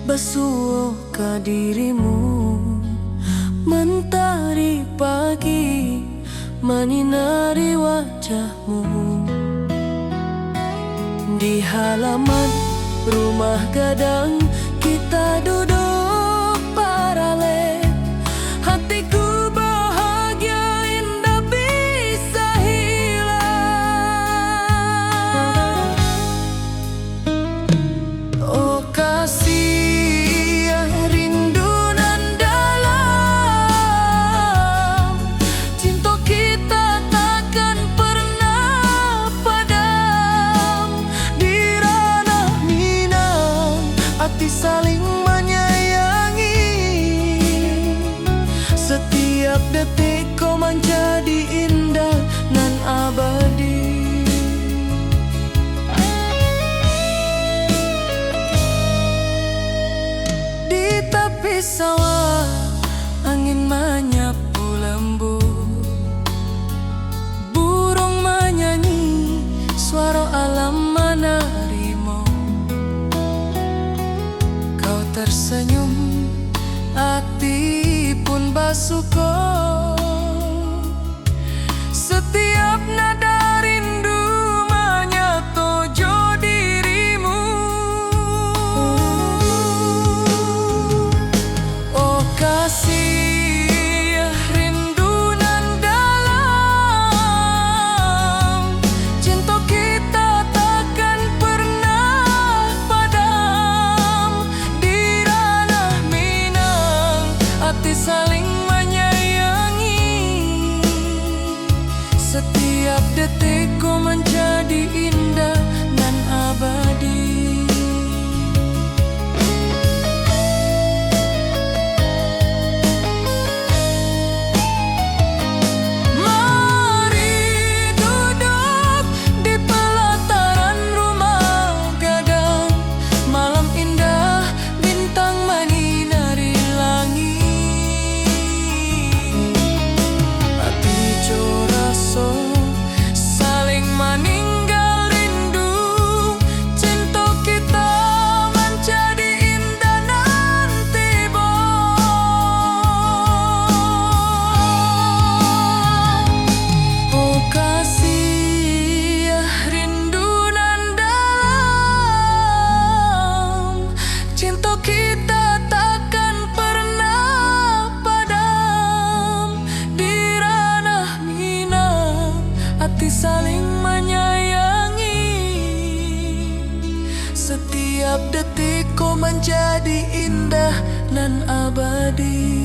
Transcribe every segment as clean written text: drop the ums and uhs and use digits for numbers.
basuh ke dirimu. Mentari pagi menyinari wajahmu. Di halaman rumah gadang kita duduk paralel. Hatiku bahagia indah bisa hilang. Oh kasih rindu nan dalam, cinta kita takkan pernah padam. Di ranah Minang hati saling menyayangi. Setiap detik kau menjadi indah nan abadi. Di tepi sawah angin menyapu lembut. Burung menyanyi, suara alam menerimu. Kau tersenyum, hati pun bersyukur. Setiap nada rindu menyatu dirimu. Oh kasih rindu nan dalam, cinta kita takkan pernah padam. Di ranah Minang hati saling menyayangi. Setiap detik kau menjadi indah dan abadi. Mari duduk di pelataran rumah gadang. Malam indah, bintang menyinari langit. Hati joraso saling meninggal rindu. Cinta kita menjadi indah nanti bo. Oh kasih rindu nan dalam, cinta kita takkan pernah padam. Di ranah Minang hati saling menyayangi. Setiap detik kau menjadi indah nan abadi.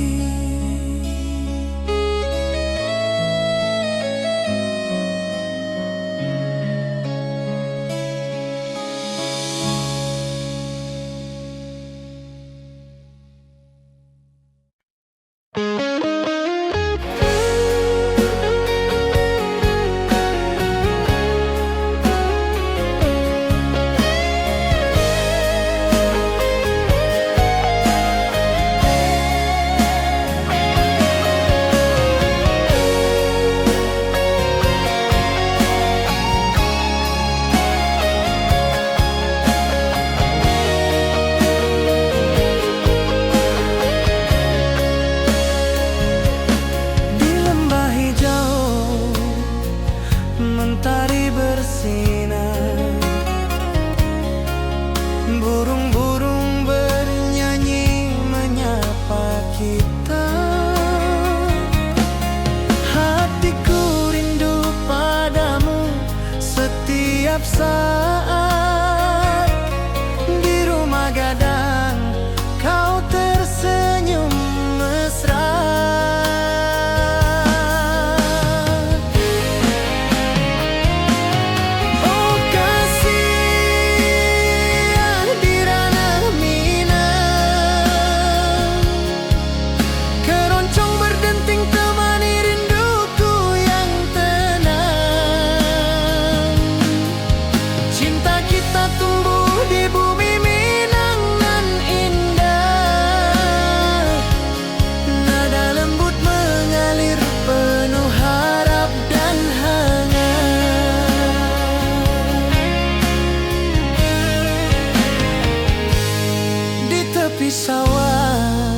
tepi sawah,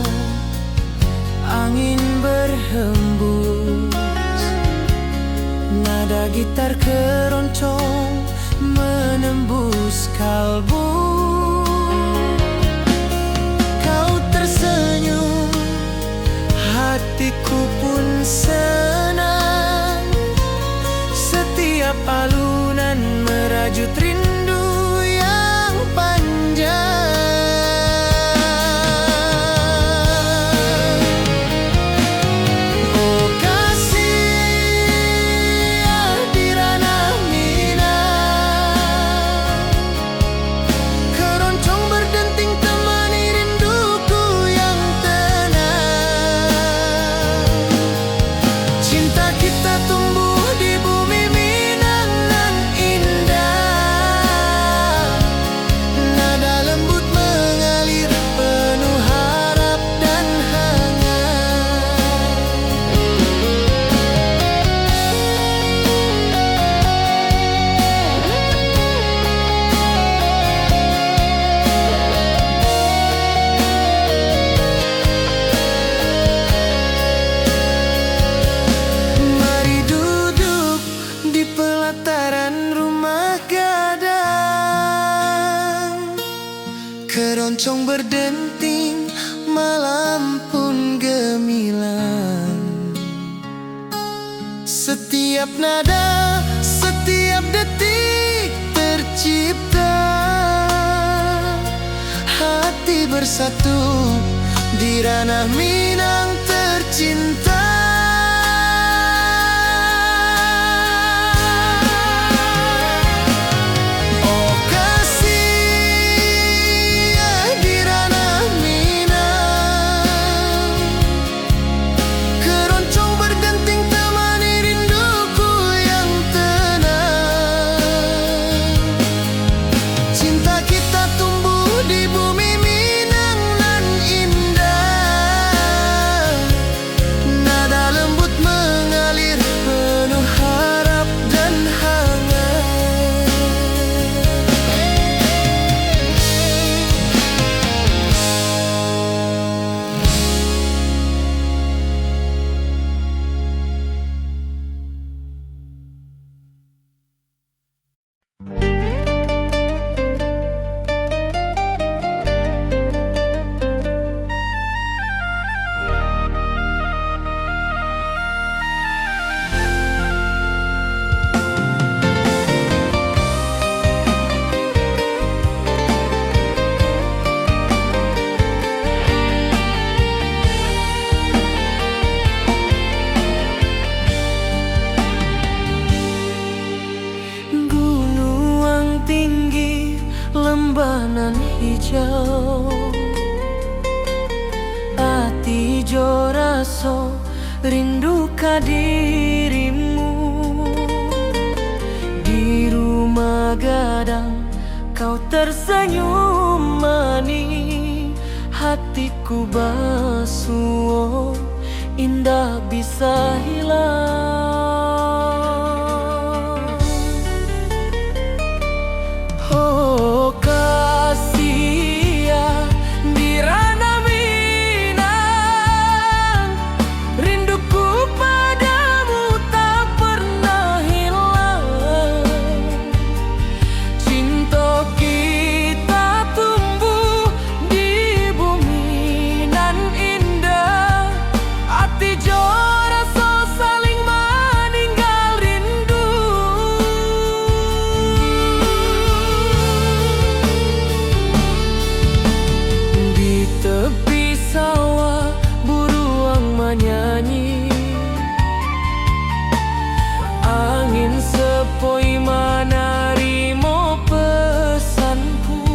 angin berhembus, nada gitar keroncong menembus kalbu. Kau tersenyum, hatiku pun senang. Setiap alunan merajut rindu yang panjang. Oh kasih di ranah Minang, keroncong berdenting temani rinduku yang tenang. Cinta kita tumbuh di bumi Minang nan indah, nada lembut mengalir penuh harap dan hangat. Mari duduk di pelataran rumah gadang, keroncong berdenting, malam pun gemilang. Setiap nada, setiap detik tercipta, hati bersatu di ranah Minang tercinta. Oh kasih di ranah Minang, keroncong berdenting temani rinduku yang tenang. Cinta kita tumbuh di bumi Minang nan indah, nada lembut mengalir penuh harap dan hangat. Gunung tinggi, lembah nan hijau, ati jo raso rindu ka dirimu. Di rumah gadang kau tersenyum manis, hatiku basuh indah bisa hilang. Oh kasih di ranah Minang, rinduku padamu tak pernah hilang. Cinta kita tumbuh di bumi nan indah, hati jo rasa saling meninggal rindu. Di tepi sawah buruang menyanyi, angin sepoi menarimo pesanku.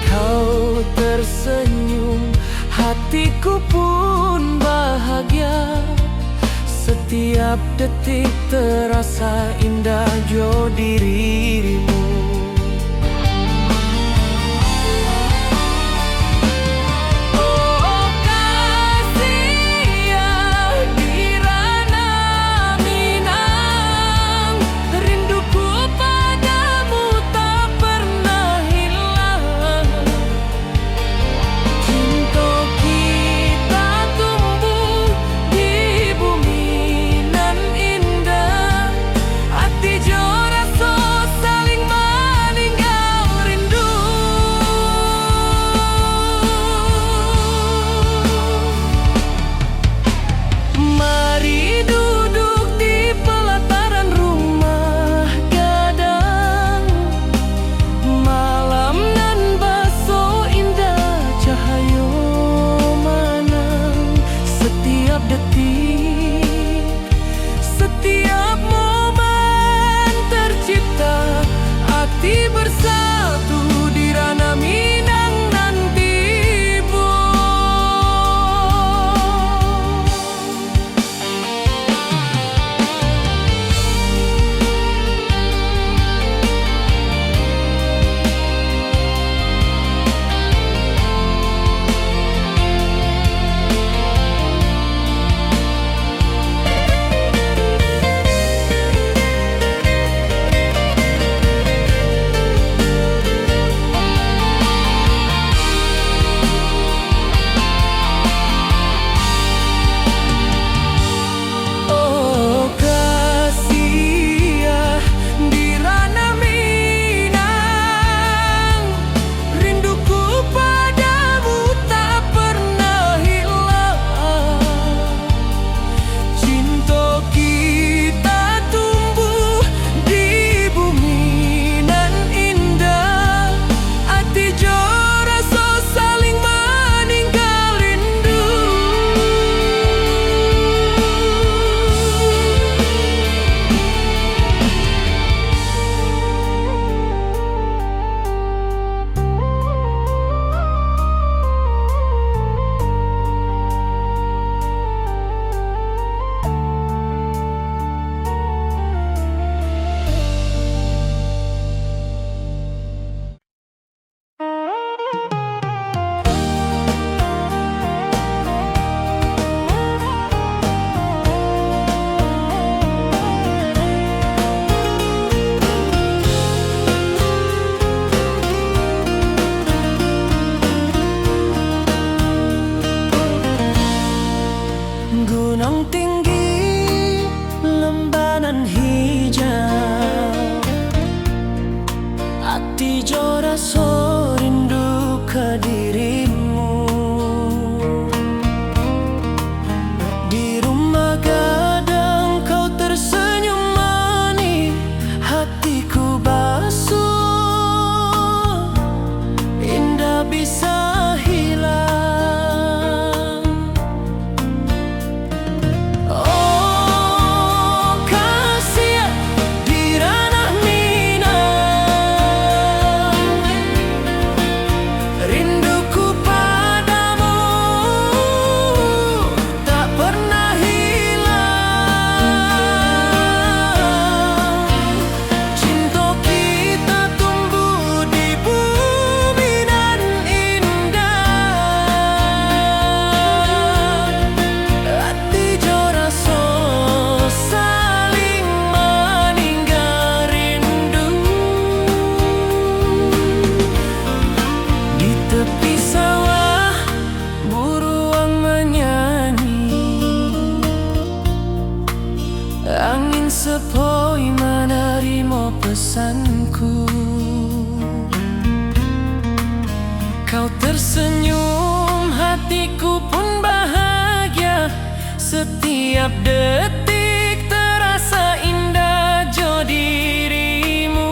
Kau tersenyum, hatiku pun bahagia. Setiap detik terasa indah jo dirimu. Oh kasih di ranah Minang, rinduku padamu tak pernah hilang. bosanku. Kau tersenyum, hatiku pun bahagia. Setiap detik terasa indah jo dirimu.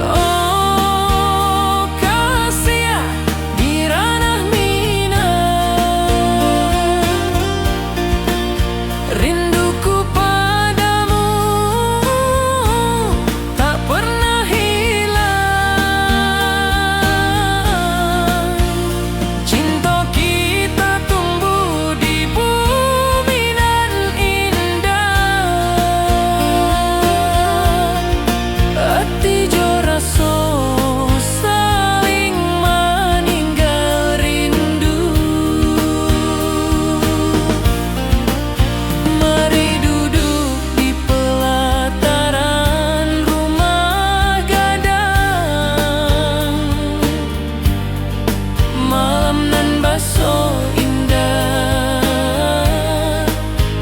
Oh kasih di ranah minang, rinduku padamu tak pernah hilang. Cinta kita tumbuh di bumi nan indah. Hati jo rasa saling meninggal rindu. Mari duduk di pelataran rumah gadang. Malam nan baso indah,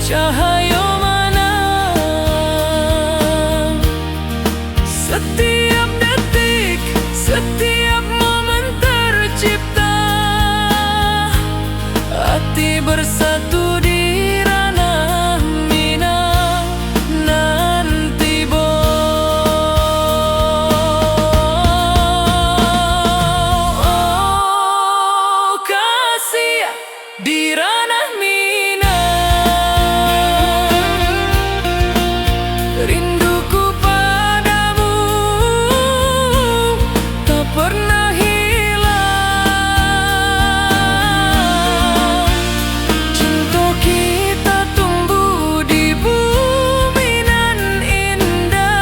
cahaya mana. Setiap detik, setiap momen tercipta. Hati bersatu di ranah minang nanti oh kasih di ranah minang, rinduku padamu tak pernah hilang. Cinta kita tumbuh di bumi nan indah.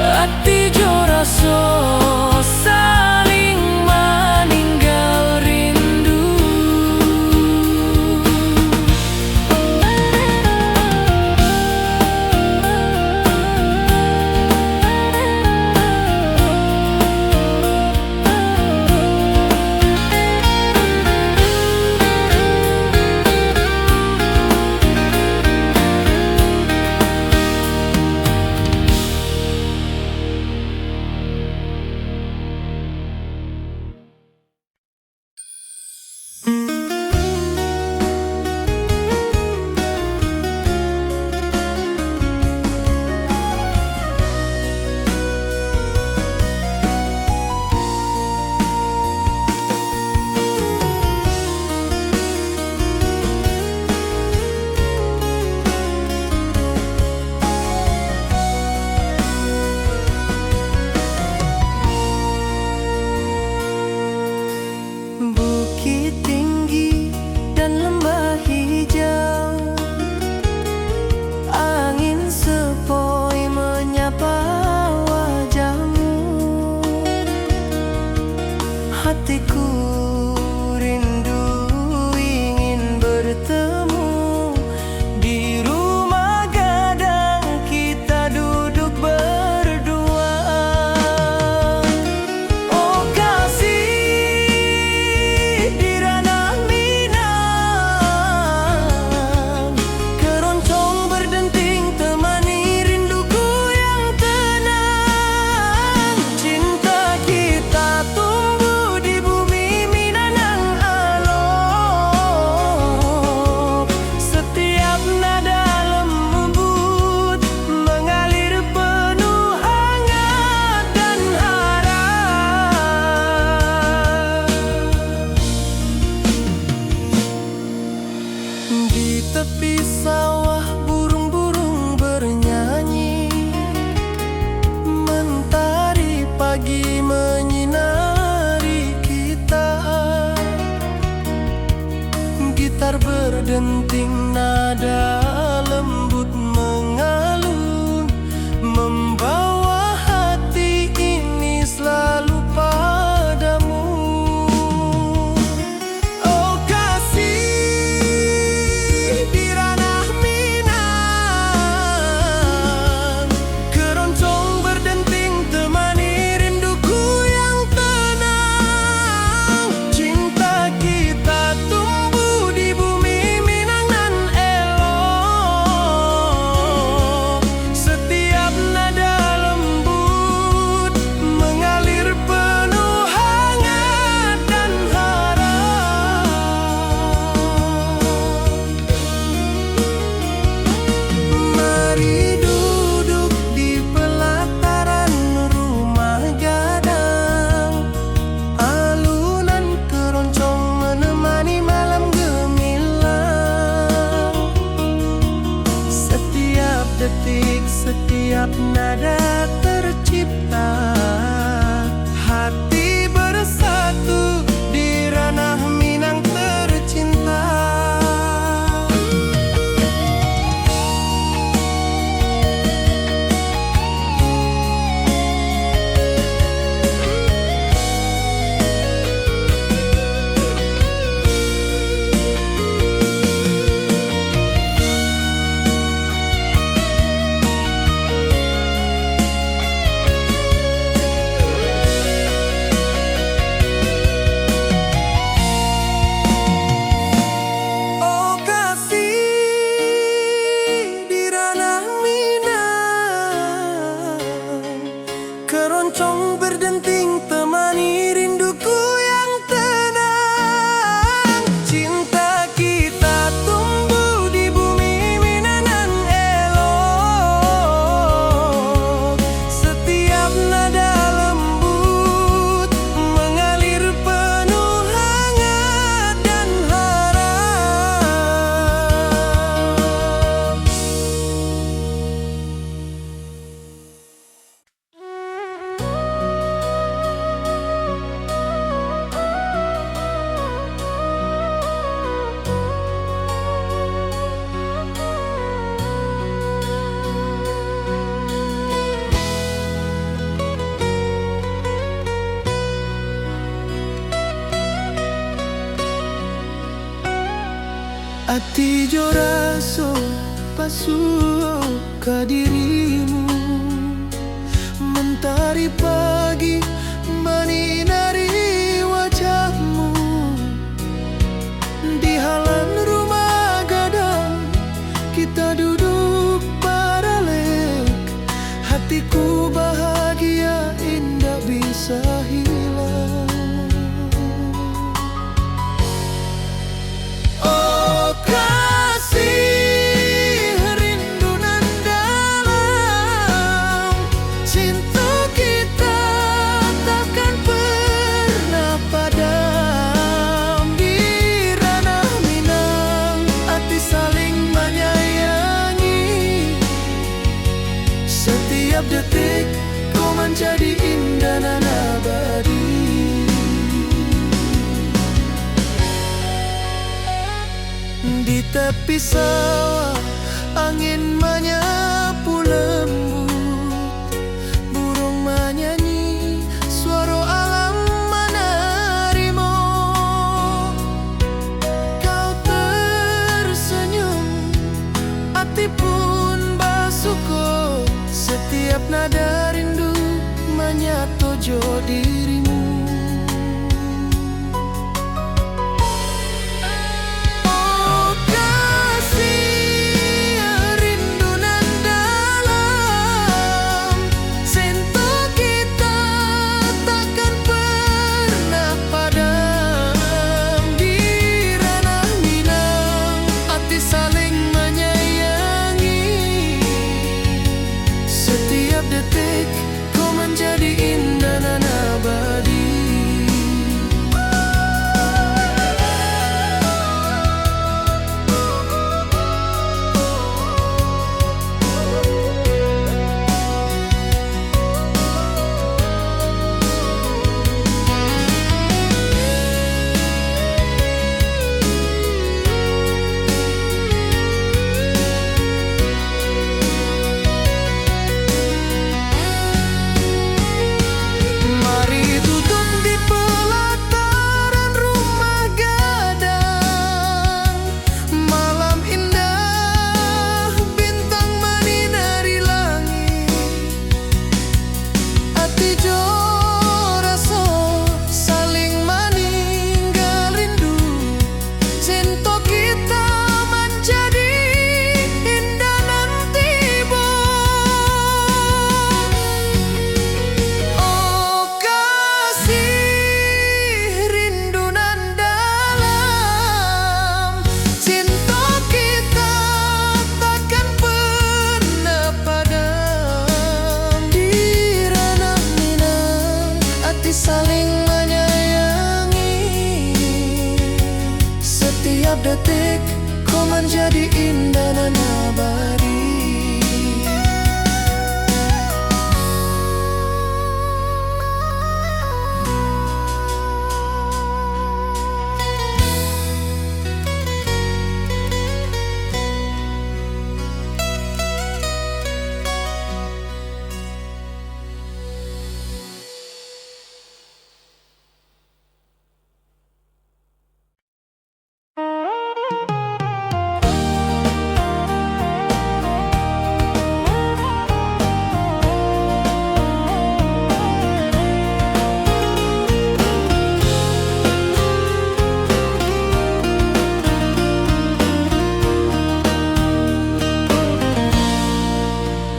Hati jo rasa saling meninggal rindu. setiap nada tercipta. Hati bersatu di ranah Minang tercinta. Keroncong berdenting temani rinduku yang tenang. Cinta kita tumbuh di bumi Minang elok. Setiap nada lembut mengalir penuh hangat dan harap. Ati jo raso pasuo ka dirimu, mentari pagi menyinari wajahmu. Di halaman rumah gadang kita duduk paralek. Hatiku bahagia indah bisa hilang. Setiap detik kau menjadi indah dan abadi. Di tepi sawah angin menyapu lembut, burung menyanyi, suara alam menarimu. Kau tersenyum, hati pun bersyukur. Setiap nada rindu menyatu jo dirimu. Oh kasih rindu nan dalam, cinta kita takkan pernah padam. Di ranah Minang hati saling menyayangi. Setiap detik kau menjadi indah dan abadi.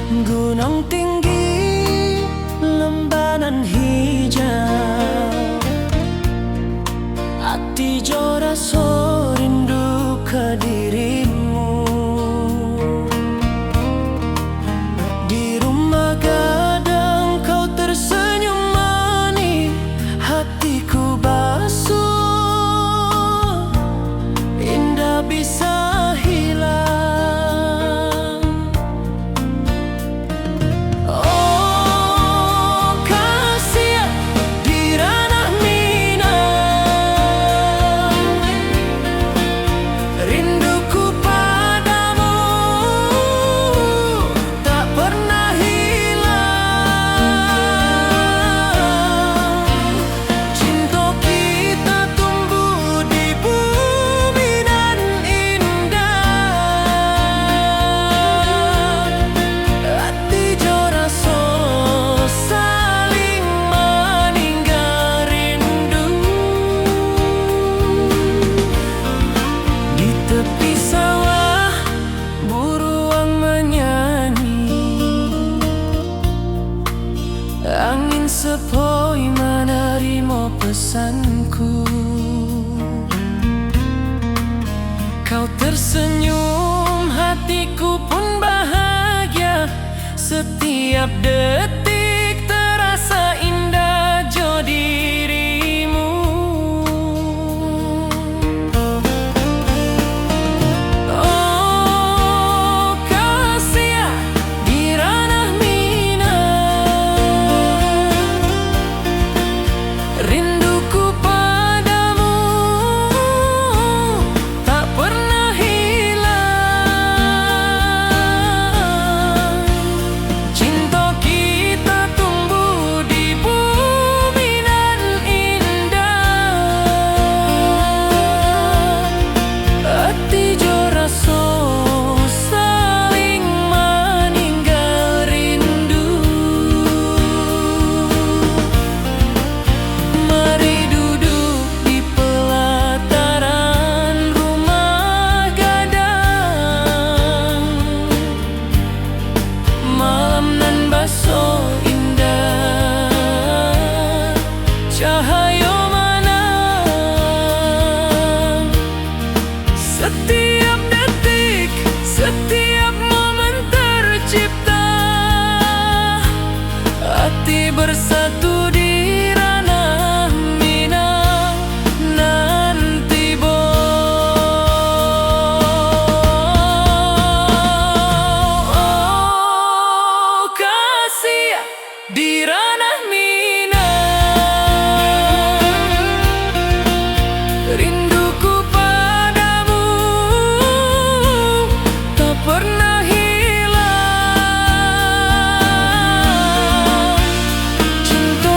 Gunung tinggi, lembanan hijau, hati jo rasa rindu ke dirimu. Di rumah gadang kau tersenyum manis, hatiku basuh, indah bisa hilang. Oh kasih di ranah Minang, rinduku padamu tak pernah hilang. Cinta kita tumbuh di bumi dan indah, hati jo rasa saling meninggal rindu. Di tepi sawah buruang menyanyi, angin sepoi menerima pesanku. Kau tersenyum, hatiku pun bahagia. Setiap detik terasa indah jo dirimu. Oh kasih di ranah Minang, rinduku padamu tak pernah hilang. Cinta kita tumbuh di bumi dan indah, hati jo rasa saling meninggal rindu. Mari duduk di pelataran rumah gadang, malam nan baso indah, cahaya menang. Setiap detik, setiap momen tercipta, hati bersatu di ranah Minang. Nanti oh kasih di ranah Minang, rinduku padamu tak pernah hilang. Cinta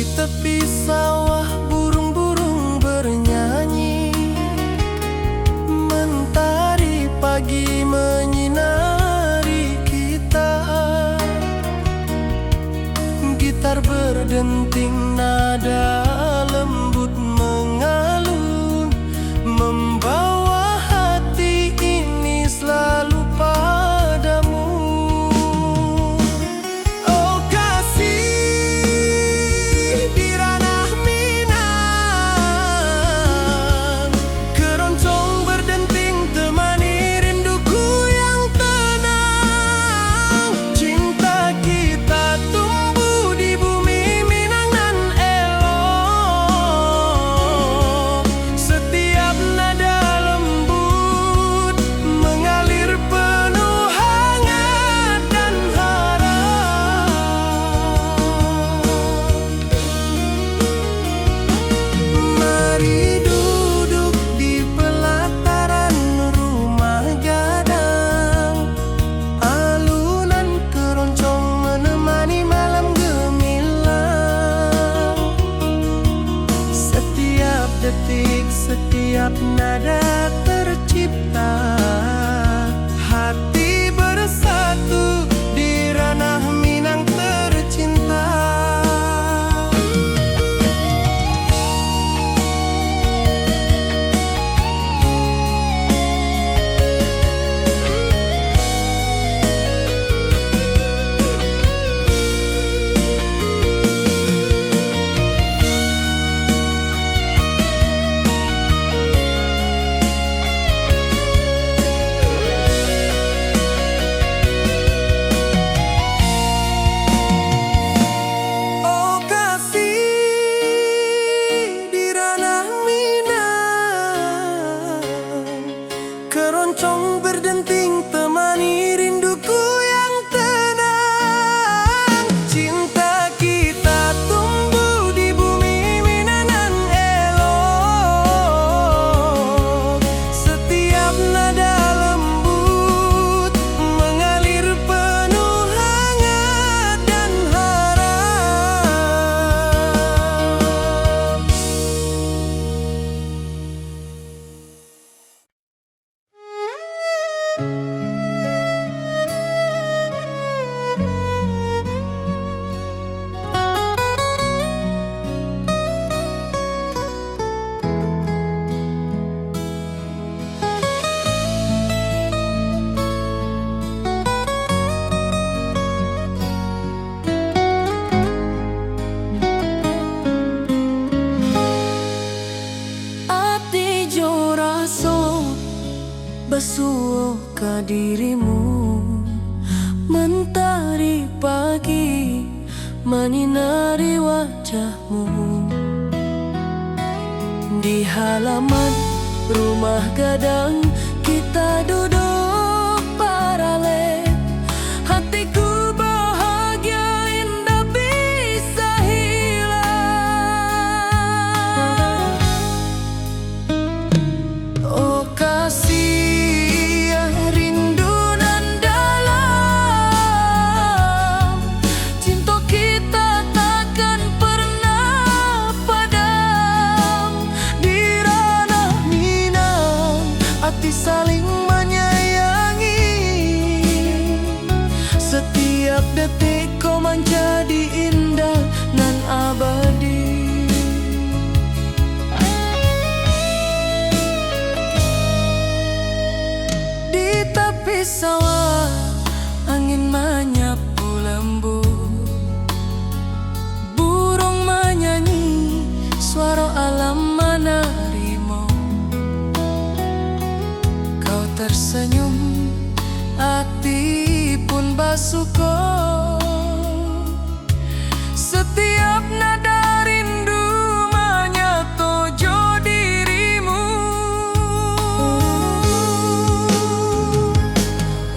Di tepi sawah burung-burung bernyanyi, mentari pagi menyinari kita. Gitar berdenting, nada lembut mengalun, membawa hati ini selalu padamu. Oh kasih, di ranah Minang, keroncong berdenting temani rinduku yang tenang. Cinta kita tumbuh di bumi Minang nan elok. Setiap nada lembut mengalir penuh hangat dan harap. Mari duduk di pelataran rumah gadang, alunan keroncong menemani malam gemilang. Setiap detik, setiap nada tercipta, hati bersatu di ranah Minang tercinta. Oh kasih, di ranah Minang, keroncong berdenting temani rinduku yang tenang. Cinta kita tumbuh di bumi Minang nan elok. Setiap nada lembut mengalir penuh hangat dan harap. Ati jo raso basuh ke dirimu, mentari pagi menyinari wajahmu. Di halaman rumah gadang kita duduk paralel. Hatiku bahagia indah bisa hilang. Oh kasih, rindu nan dalam, cinta kita takkan pernah padam. Di ranah Minang, hati saling menyayangi. Setiap detik kau menjadi indah nan abadi. Di tepi sawah angin menyapu lembut, burung menyanyi, suara alam menerimu. Kau tersenyum, hati pun basuh. Setiap nada rindu menyatu jo dirimu.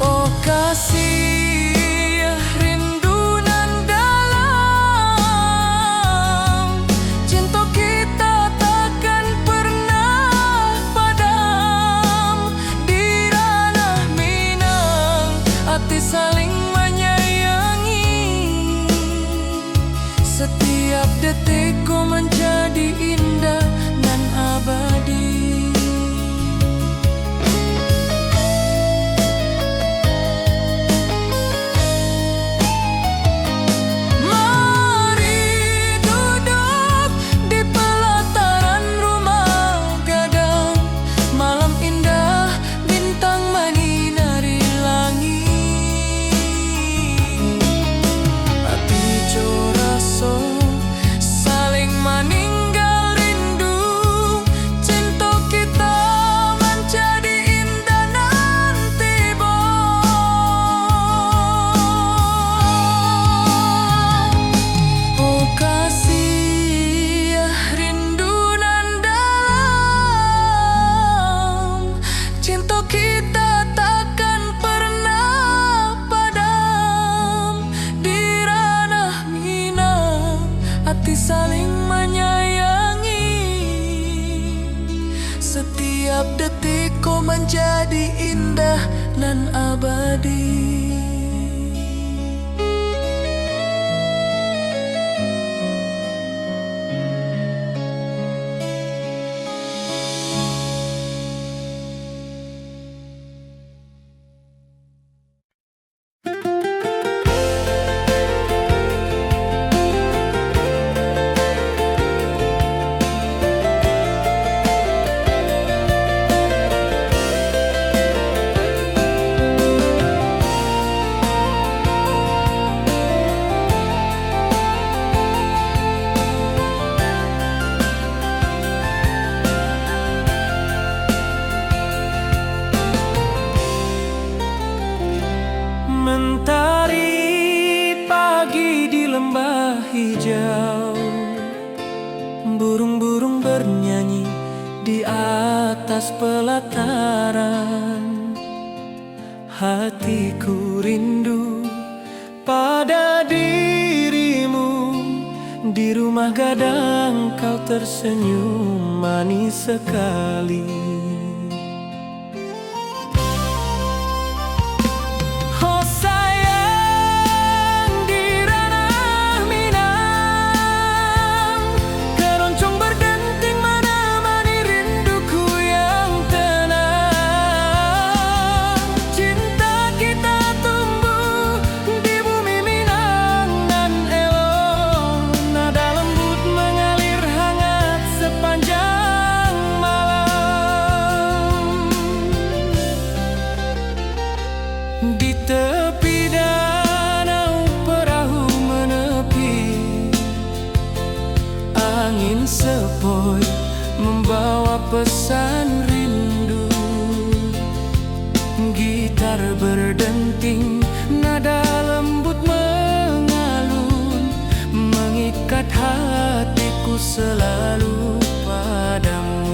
Oh kasih, rindu nan dalam, cinta kita takkan pernah padam. Di ranah Minang, hati saling menyayangi. Setiap detikku menjadi indah dan abadi. Saling menyayangi. Setiap detikku menjadi indah dan abadi. Mentari pagi di lembah hijau, burung-burung bernyanyi di atas pelataran. Hatiku rindu pada dirimu, di rumah gadang kau tersenyum manis sekali. Di tepi danau perahu menepi, angin sepoi membawa pesan rindu. Gitar berdenting, nada lembut mengalun, mengikat hatiku selalu padamu.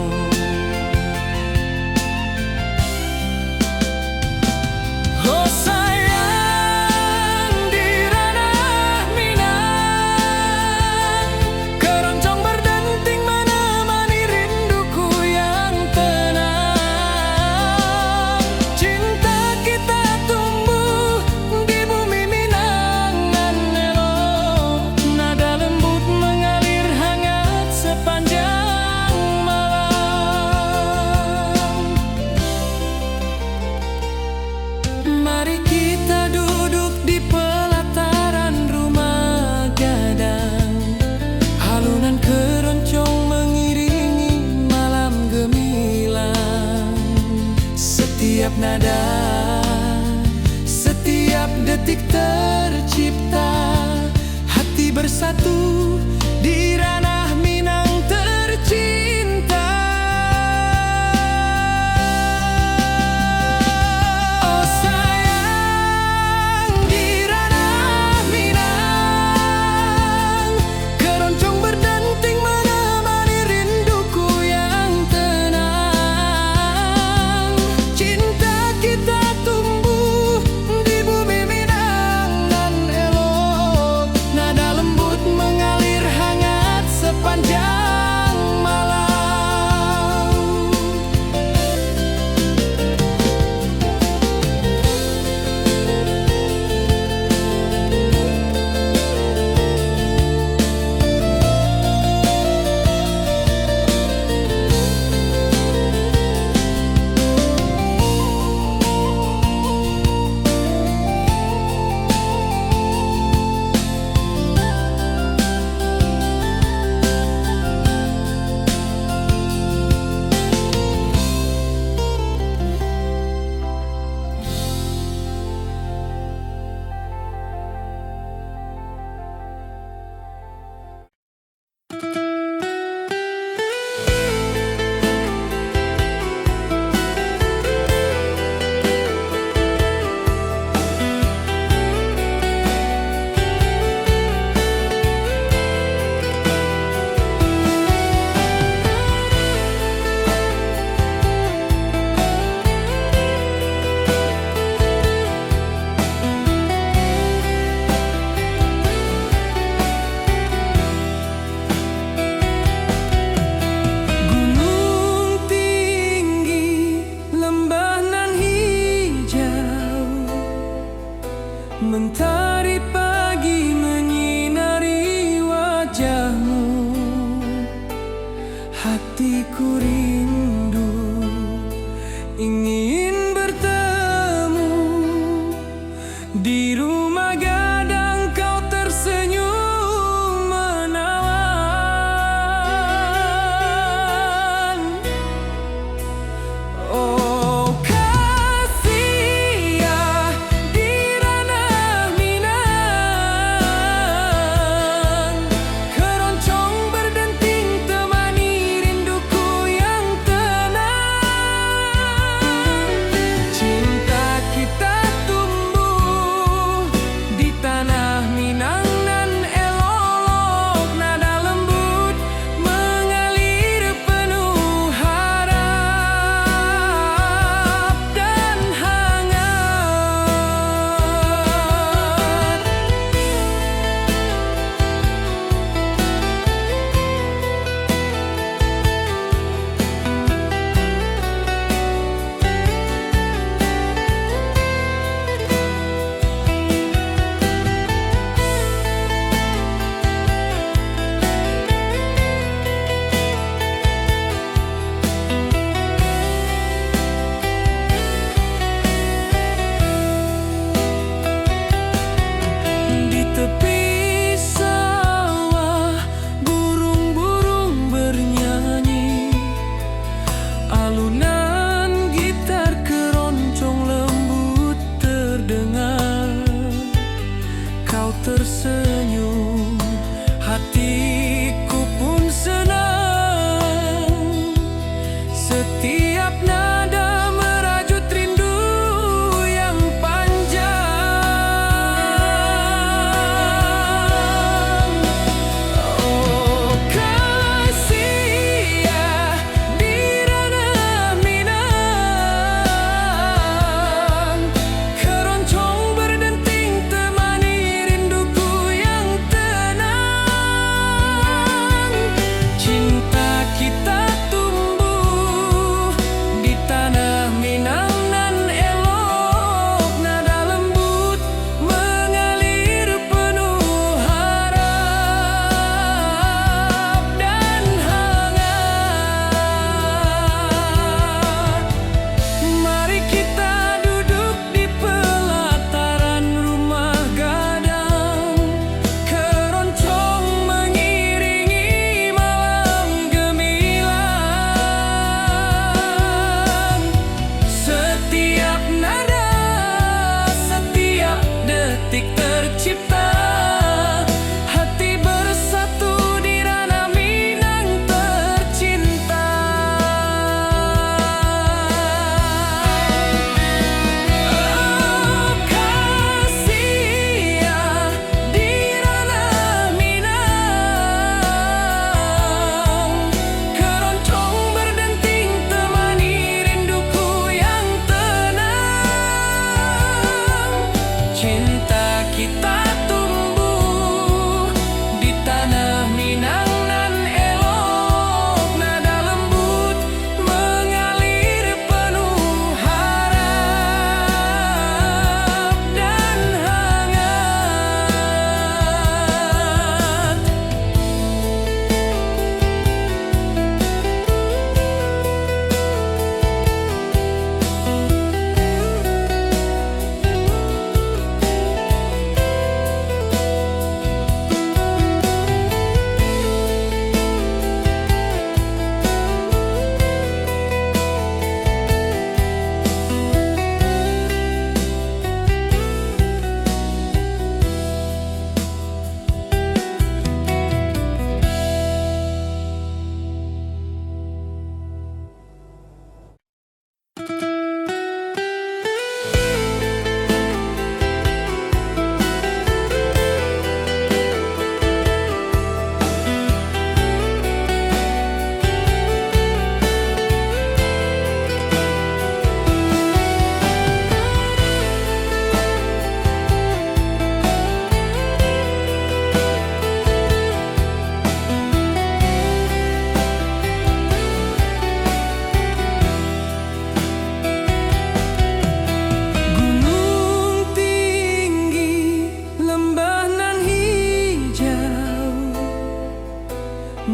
Mari kita duduk di pelataran rumah gadang, alunan keroncong mengiringi malam gemilang. Setiap nada, setiap detik tercipta, hati bersatu di ranah Minang tercinta. Mengalir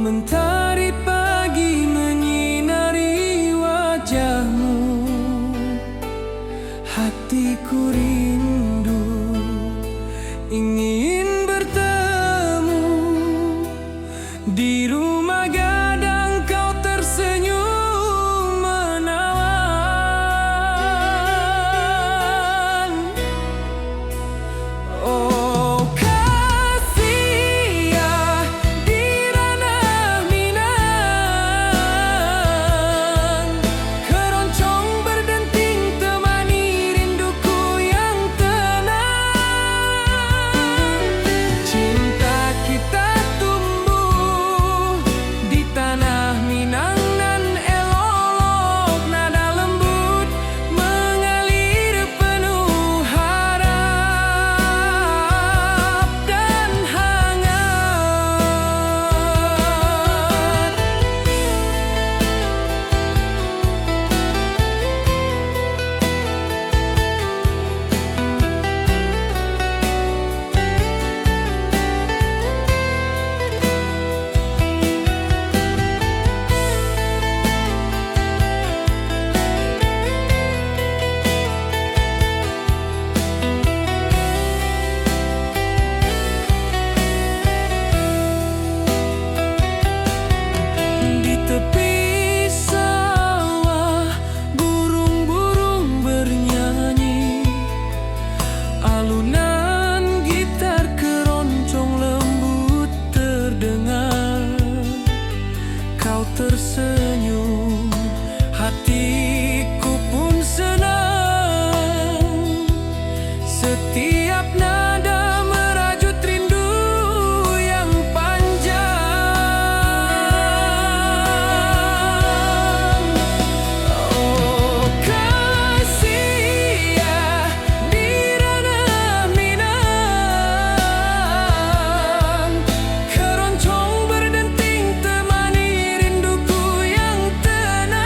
Mentari pagi menyinari wajahmu, hatiku rindu ingin bertemu. Di rumah gadang kau tersenyum menawan. Oh kasih ya di ranah Minang, keroncong berdenting temani rinduku yang tenang. Cinta kita tumbuh di tanah Minang nan elok, nada lembut mengalir penuh harap dan hangat. Di tepi sawah burung-burung bernyanyi, alunan gitar keroncong lembut terdengar. Kau tersenyum, hatiku pun senang. Setiap nada merajut rindu yang panjang. Oh kasih ya di ranah Minang, keroncong berdenting temani rinduku yang tenang.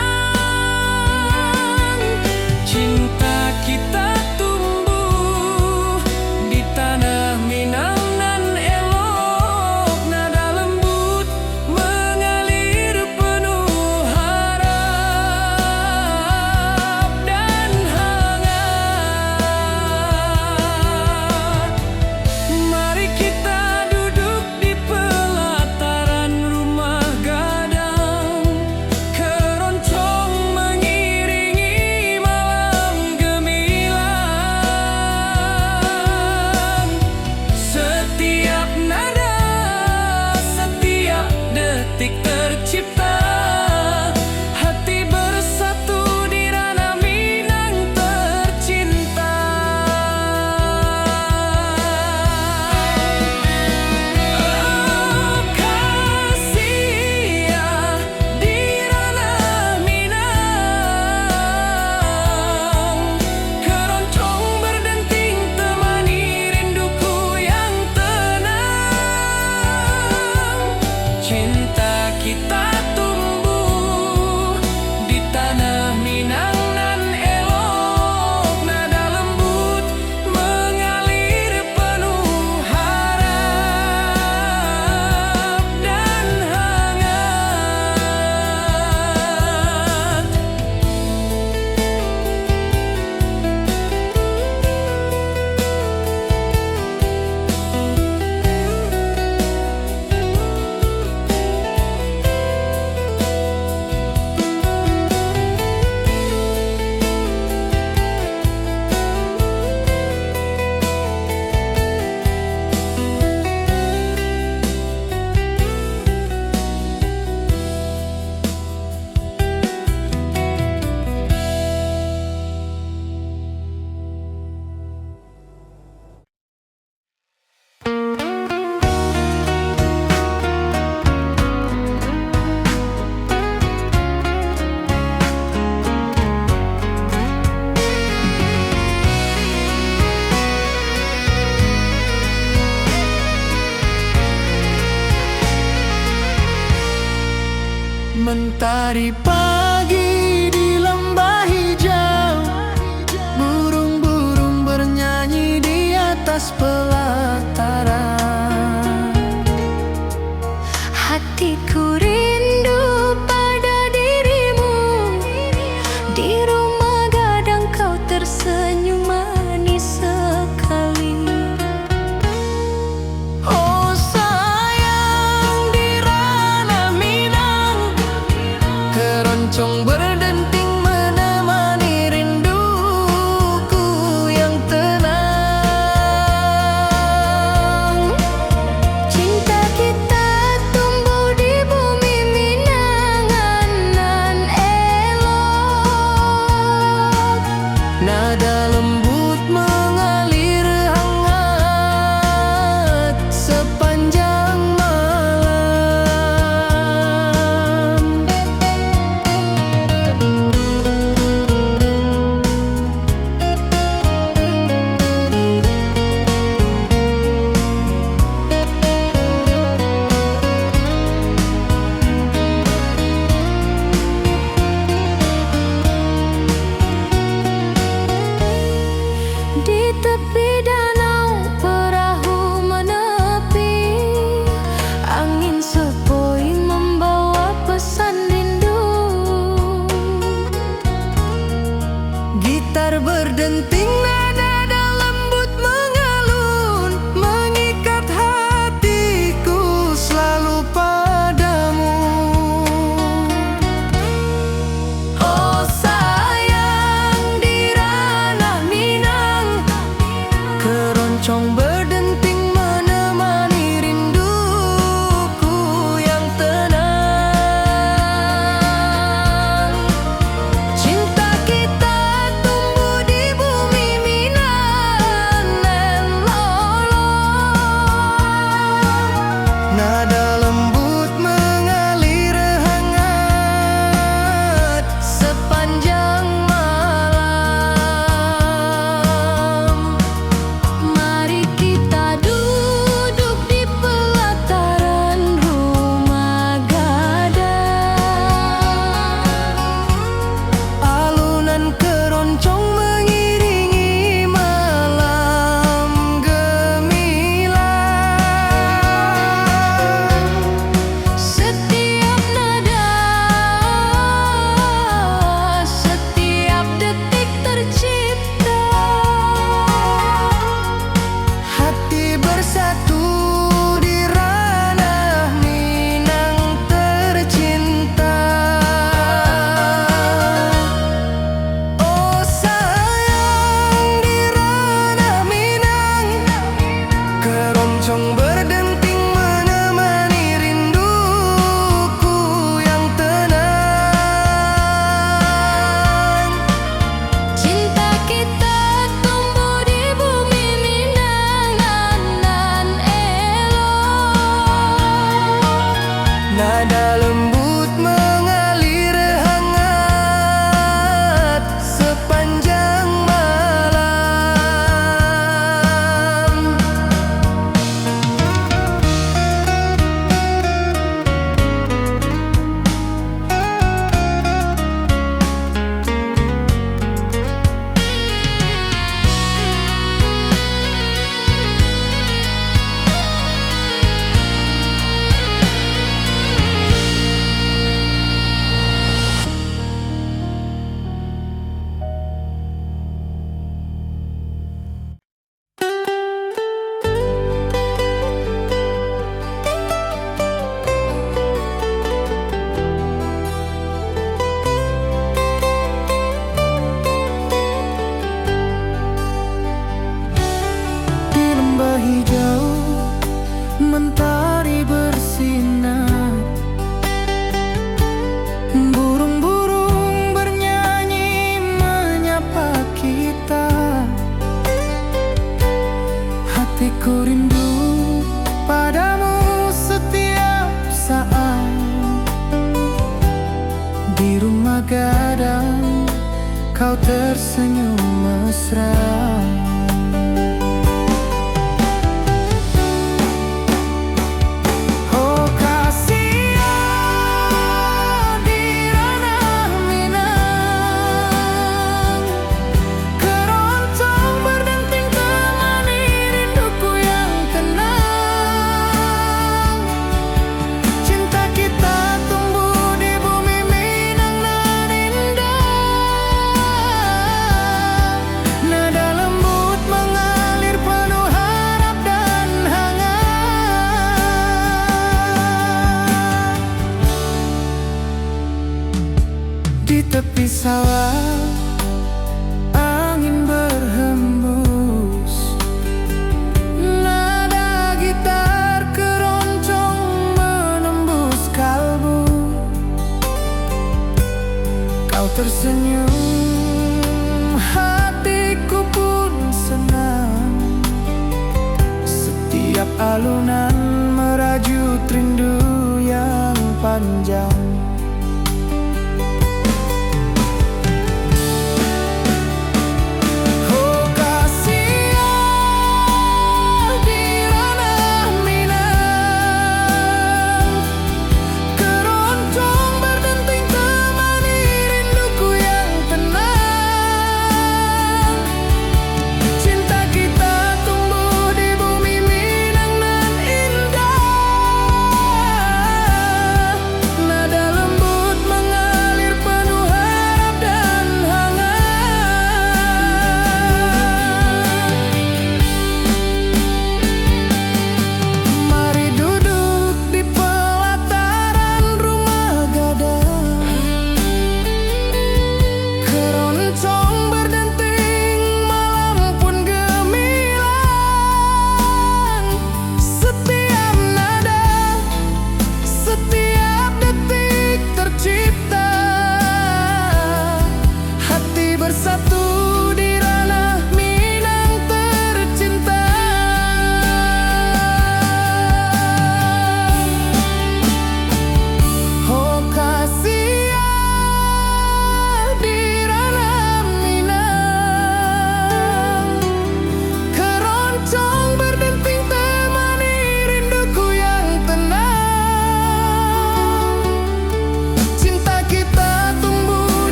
Cinta kita tumbuh di tanah Minang nan elok, nada lembut mengalir penuh harap dan hangat. Mari kita duduk di pelataran rumah gadang, keroncong mengiringi malam gemilang. Setiap nada, setiap detik tercipta, hati bersatu di ranah Minang tercinta. Oh kasih ya di ranah Minang, keroncong berdenting temani rinduku yang tenang. Cinta kita tumbuh di tanah Minang nan elok, nada lembut mengalir penuh harap dan hangat. Mentari pagi di lembah hijau, burung-burung bernyanyi di atas pelataran. Hatiku perasaan. Di rumah gadang kau tersenyum mesra. Oh kasihan di ranah Minang, keroncong berdenting temani rinduku yang tenang. Cinta kita tumbuh di bumi Minang nan indah. Nada lembut mengalir penuh harap dan hangat. Di tepi sawah angin berhembus, nada gitar keroncong menembus kalbu. Kau tersenyum, hatiku pun senang. Setiap alunan merajut rindu yang panjang. Oh kasihan di ranah Minang, keroncong berdenting temani rinduku yang tenang. Cinta kita tumbuh di bumi Minang nan indah. Nada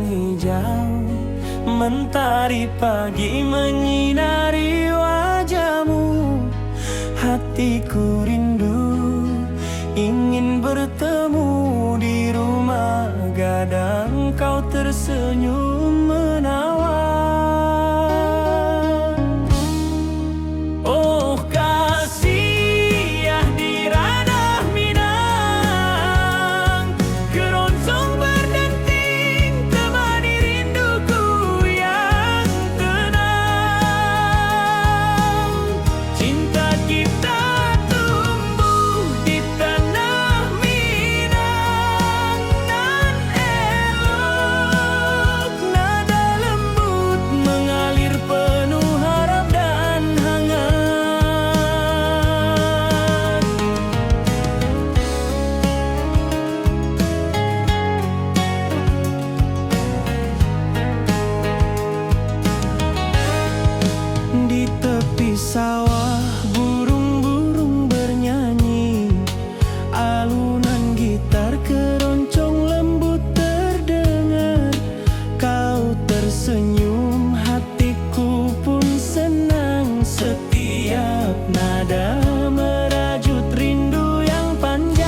hijau, mentari pagi menyinari wajahmu. Hatiku rindu ingin bertemu di rumah gadang, kau tersenyum menawan. Oh kasih ya di ranah Minang, keroncong berdenting temani rinduku yang tenang. Cinta kita tumbuh di tanah Minang, nan elok nada lembut mengalir penuh harap dan hangat. Di tepi sawah burung-burung bernyanyi, alunan gitar keroncong lembut terdengar. Kau tersenyum, hatiku pun senang. Setiap nada merajut rindu yang panjang.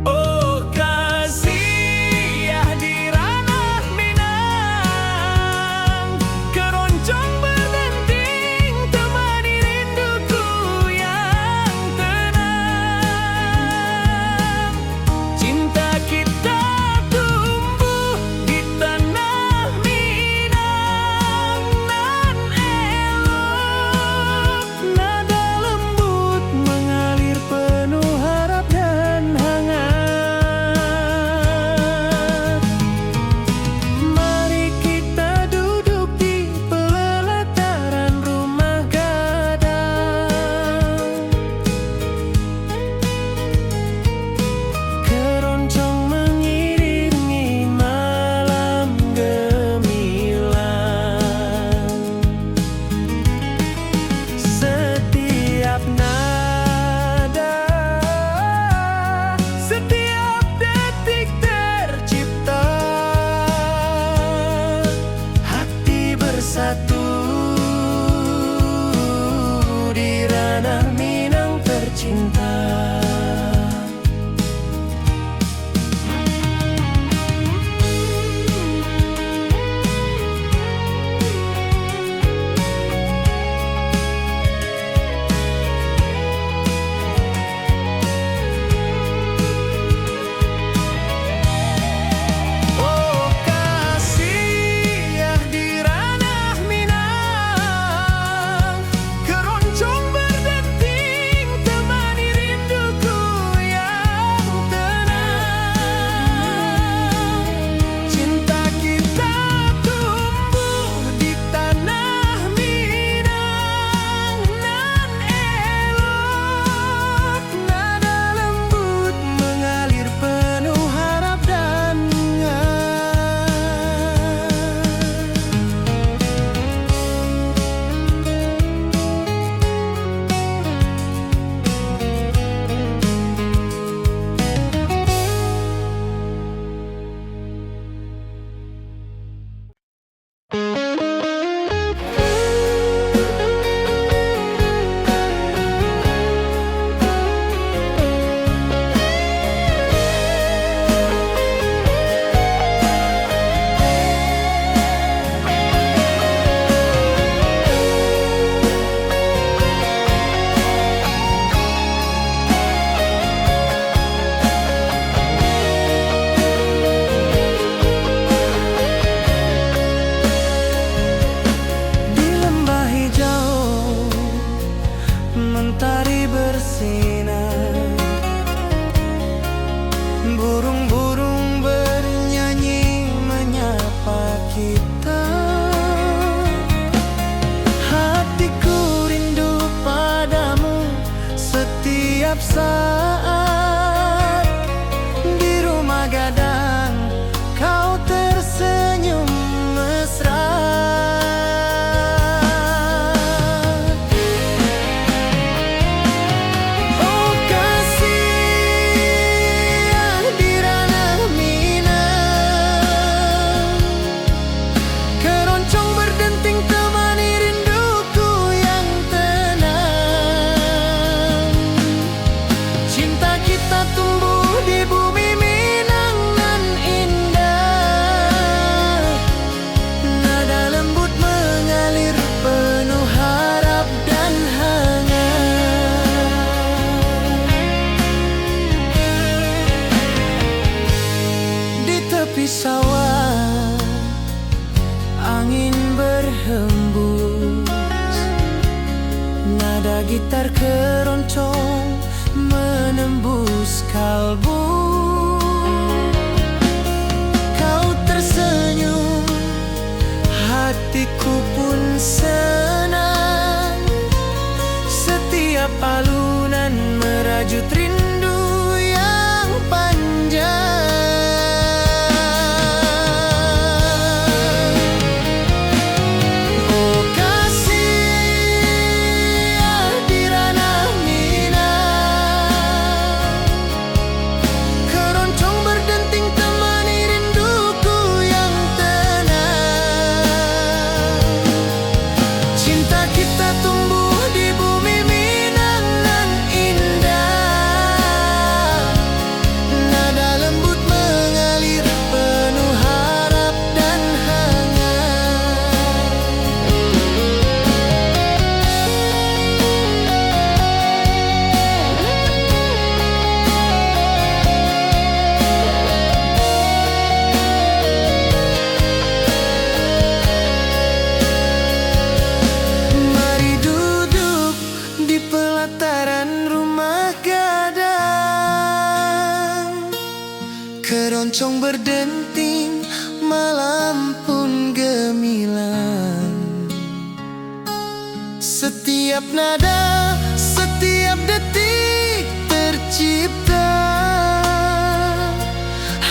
Oh kasih ya di ranah Minang, menembus kalbu. Kau tersenyum, hatiku pun senang. Setiap alunan merajut rindu yang panjang. Oh kasih di ranah Minang, keroncong berdenting temani rinduku yang tenang. Cinta kita tumbuh di bumi Minang nan indah. Nada lembut mengalir penuh harap dan hangat. Mari duduk di pelataran rumah gadang, keroncong berdenting, malam pun gemilang. Setiap nada, setiap detik tercipta,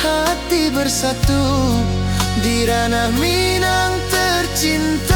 hati bersatu di ranah Minang tercinta.